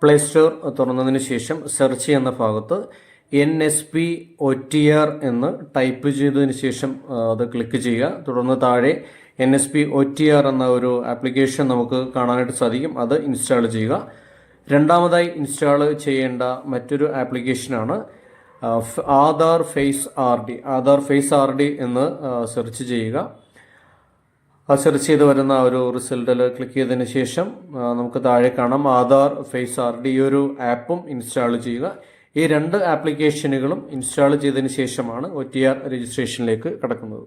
Play store തുറന്നതിന് ശേഷം search ചെയ്യുന്ന ഭാഗത്ത് NSP OTR എന്ന് ടൈപ്പ് ചെയ്തതിന് ശേഷം അത് ക്ലിക്ക് ചെയ്യുക. തുടർന്ന് താഴെ NSP OTR എന്ന ഒരു ആപ്ലിക്കേഷൻ നമുക്ക് കാണാനായിട്ട് സാധിക്കും. അത് ഇൻസ്റ്റാൾ ചെയ്യുക. രണ്ടാമതായി ഇൻസ്റ്റാൾ ചെയ്യേണ്ട മറ്റൊരു ആപ്ലിക്കേഷനാണ് ആധാർ ഫേസ് RD എന്ന് സെർച്ച് ചെയ്യുക. ആ സെർച്ച് ചെയ്ത് വരുന്ന ഒരു റിസൾട്ടിൽ ക്ലിക്ക് ചെയ്തതിന് ശേഷം നമുക്ക് താഴെ കാണാം ആധാർ ഫേസ് RD. ഈ ഒരു ആപ്പും ഇൻസ്റ്റാൾ ചെയ്യുക. ഈ രണ്ട് ആപ്ലിക്കേഷനുകളും ഇൻസ്റ്റാൾ ചെയ്തതിന് ശേഷമാണ് OTR രജിസ്ട്രേഷനിലേക്ക് കടക്കുന്നത്.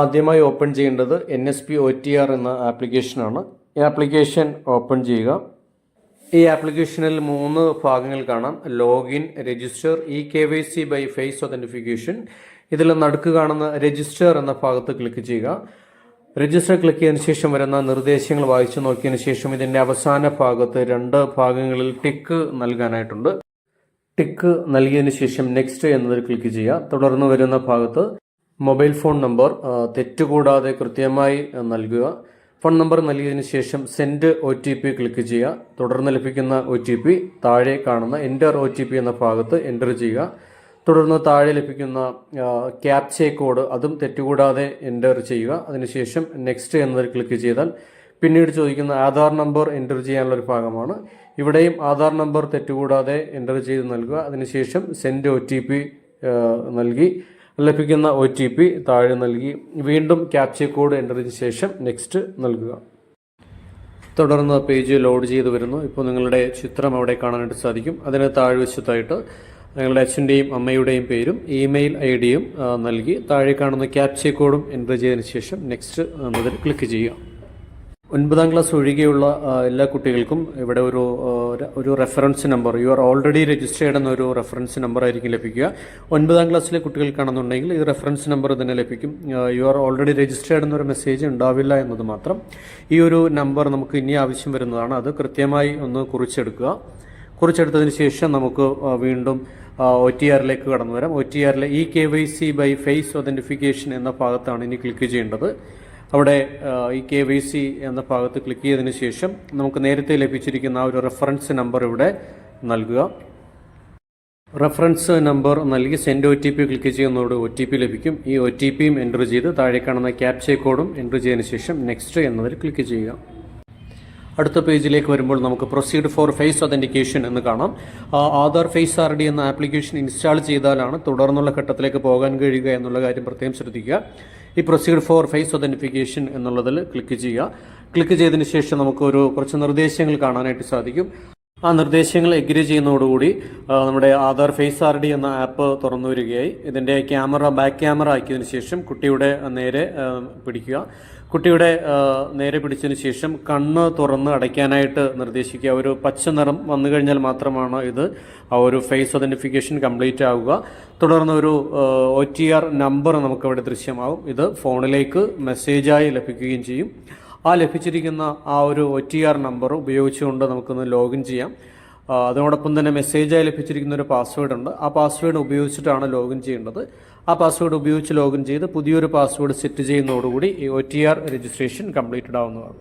ആദ്യമായി ഓപ്പൺ ചെയ്യേണ്ടത് NSP OTR എന്ന ആപ്ലിക്കേഷനാണ്. ഈ ആപ്ലിക്കേഷൻ ഓപ്പൺ ചെയ്യുക. ഈ ആപ്ലിക്കേഷനിൽ 3 ഭാഗങ്ങൾ കാണാം: login, register, eKYC by face authentication. ഇതിൽ നടുക്ക് കാണുന്ന രജിസ്റ്റർ എന്ന ഭാഗത്ത് ക്ലിക്ക് ചെയ്യുക. രജിസ്റ്റർ ക്ലിക്ക് ചെയ്തതിനു ശേഷം വരുന്ന നിർദ്ദേശങ്ങൾ വായിച്ചു നോക്കിയതിനു ശേഷം ഇതിൻ്റെ അവസാന ഭാഗത്ത് 2 ഭാഗങ്ങളിൽ ടിക്ക് നൽകാനായിട്ടുണ്ട്. ടിക്ക് നൽകിയതിനു ശേഷം നെക്സ്റ്റ് എന്നതിൽ ക്ലിക്ക് ചെയ്യുക. തുടർന്ന് വരുന്ന ഭാഗത്ത് മൊബൈൽ ഫോൺ നമ്പർ തെറ്റുകൂടാതെ കൃത്യമായി നൽകുക. ഫോൺ നമ്പർ നൽകിയതിനു ശേഷം സെൻഡ് OTP ക്ലിക്ക് ചെയ്യുക. തുടർന്ന് ലഭിക്കുന്ന OTP താഴെ കാണുന്ന എൻ്റർ OTP എന്ന ഭാഗത്ത് എൻ്റർ ചെയ്യുക. തുടർന്ന് താഴെ ലഭിക്കുന്ന ക്യാപ്ച കോഡ് അതും തെറ്റുകൂടാതെ എൻ്റർ ചെയ്യുക. അതിനുശേഷം നെക്സ്റ്റ് എന്നതിൽ ക്ലിക്ക് ചെയ്താൽ പിന്നീട് ചോദിക്കുന്ന ആധാർ നമ്പർ എൻ്റർ ചെയ്യാനുള്ളൊരു ഭാഗമാണ്. ഇവിടെയും ആധാർ നമ്പർ തെറ്റുകൂടാതെ എൻ്റർ ചെയ്ത് നൽകുക. അതിനുശേഷം സെൻഡ് OTP നൽകി ലഭിക്കുന്ന OTP താഴെ നൽകി വീണ്ടും ക്യാപ്ച കോഡ് എൻ്റർ ചെയ്ത ശേഷം നെക്സ്റ്റ് നൽകുക. തുടർന്ന് പേജ് ലോഡ് ചെയ്ത് വരുന്നു. ഇപ്പോൾ നിങ്ങളുടെ ചിത്രം അവിടെ കാണാനായിട്ട് സാധിക്കും. അതിന് താഴ്വശത്തായിട്ട് നിങ്ങളുടെ അച്ഛൻ്റെയും അമ്മയുടെയും പേരും ഇമെയിൽ ID നൽകി താഴെ കാണുന്ന ക്യാപ്ച കോഡും എൻ്റർ ചെയ്തതിന് ശേഷം നെക്സ്റ്റ് എന്നതിൽ ക്ലിക്ക് ചെയ്യുക. 9ാം ക്ലാസ് ഒഴികെയുള്ള എല്ലാ കുട്ടികൾക്കും ഇവിടെ ഒരു reference number you are already registered എന്നൊരു റെഫറൻസ് നമ്പർ ആയിരിക്കും ലഭിക്കുക. 9ാം ക്ലാസ്സിലെ കുട്ടികൾക്കാണെന്നുണ്ടെങ്കിൽ ഈ റെഫറൻസ് നമ്പർ തന്നെ ലഭിക്കും. യു ആർ ഓൾറെഡി രജിസ്റ്റേർഡ് എന്നൊരു മെസ്സേജ് ഉണ്ടാവില്ല എന്നത് മാത്രം. ഈ ഒരു നമ്പർ നമുക്ക് ഇനി ആവശ്യം വരുന്നതാണ്. അത് കൃത്യമായി ഒന്ന് കുറിച്ചെടുക്കുക. കുറിച്ചെടുത്തതിന് ശേഷം നമുക്ക് വീണ്ടും OTRലേക്ക് കടന്നു വരാം. OTRലെ eKYC ബൈ ഫേസ് ഒതന്റിഫിക്കേഷൻ എന്ന ഭാഗത്താണ് ഇനി ക്ലിക്ക് ചെയ്യേണ്ടത്. അവിടെ eKYC എന്ന ഭാഗത്ത് ക്ലിക്ക് ചെയ്തതിന് ശേഷം നമുക്ക് നേരത്തെ ലഭിച്ചിരിക്കുന്ന ഒരു റെഫറൻസ് നമ്പർ ഇവിടെ നൽകുക. റെഫറൻസ് നമ്പർ നൽകി സെൻഡ് OTP ക്ലിക്ക് ചെയ്യുന്നതോടെ OTP ലഭിക്കും. ഈ OTPയും എൻ്റർ ചെയ്ത് താഴെ കാണുന്ന ക്യാപ്ച കോഡും എൻ്റർ ചെയ്തതിന് ശേഷം നെക്സ്റ്റ് എന്നതിൽ ക്ലിക്ക് ചെയ്യുക. അടുത്ത പേജിലേക്ക് വരുമ്പോൾ നമുക്ക് പ്രൊസീഡ് ഫോർ ഫേസ് ഒതന്റിക്കേഷൻ എന്ന് കാണാം. ആധാർ ഫേസ് RD എന്ന ആപ്ലിക്കേഷൻ ഇൻസ്റ്റാൾ ചെയ്താലാണ് തുടർന്നുള്ള ഘട്ടത്തിലേക്ക് പോകാൻ കഴിയുക എന്നുള്ള കാര്യം പ്രത്യേകം ശ്രദ്ധിക്കുക. ഈ പ്രൊസീഡ് ഫോർ ഫേസ് ഒതന്റിഫിക്കേഷൻ എന്നുള്ളതിൽ ക്ലിക്ക് ചെയ്യുക. ക്ലിക്ക് ചെയ്തതിന് ശേഷം നമുക്ക് കുറച്ച് നിർദ്ദേശങ്ങൾ കാണാനായിട്ട് സാധിക്കും. ആ നിർദ്ദേശങ്ങൾ എഗ്രി ചെയ്യുന്നതോടുകൂടി നമ്മുടെ ആധാർ ഫേസ് RD എന്ന ആപ്പ് തുറന്നു വരികയായി. ഇതിൻ്റെ ബാക്ക് ക്യാമറ ആക്കിയതിനു ശേഷം കുട്ടിയുടെ നേരെ പിടിക്കുക. കുട്ടിയുടെ നേരെ പിടിച്ചതിന് ശേഷം കണ്ണ് തുറന്ന് അടയ്ക്കാനായിട്ട് നിർദ്ദേശിക്കുക. ഒരു പച്ച നിറം വന്നു കഴിഞ്ഞാൽ മാത്രമാണ് ഇത് ഒരു ഫേസ് ഒതന്റിഫിക്കേഷൻ കംപ്ലീറ്റ് ആവുക. തുടർന്ന് ഒരു OTR നമ്പർ നമുക്കവിടെ ദൃശ്യമാകും. ഇത് ഫോണിലേക്ക് മെസ്സേജായി ലഭിക്കുകയും ചെയ്യും. ആ ലഭിച്ചിരിക്കുന്ന ഒരു OTR നമ്പർ ഉപയോഗിച്ചുകൊണ്ട് നമുക്കൊന്ന് ലോഗിൻ ചെയ്യാം. അതോടൊപ്പം തന്നെ മെസ്സേജായി ലഭിച്ചിരിക്കുന്ന ഒരു പാസ്വേഡ് ഉണ്ട്. ആ പാസ്വേഡ് ഉപയോഗിച്ചിട്ടാണ് ലോഗിൻ ചെയ്യേണ്ടത്. ആ പാസ്വേഡ് ഉപയോഗിച്ച് ലോഗിൻ ചെയ്ത് പുതിയൊരു പാസ്വേഡ് സെറ്റ് ചെയ്യുന്നതോടുകൂടി ഈ OTR രജിസ്ട്രേഷൻ കംപ്ലീറ്റഡ് ആവുന്നതാണ്.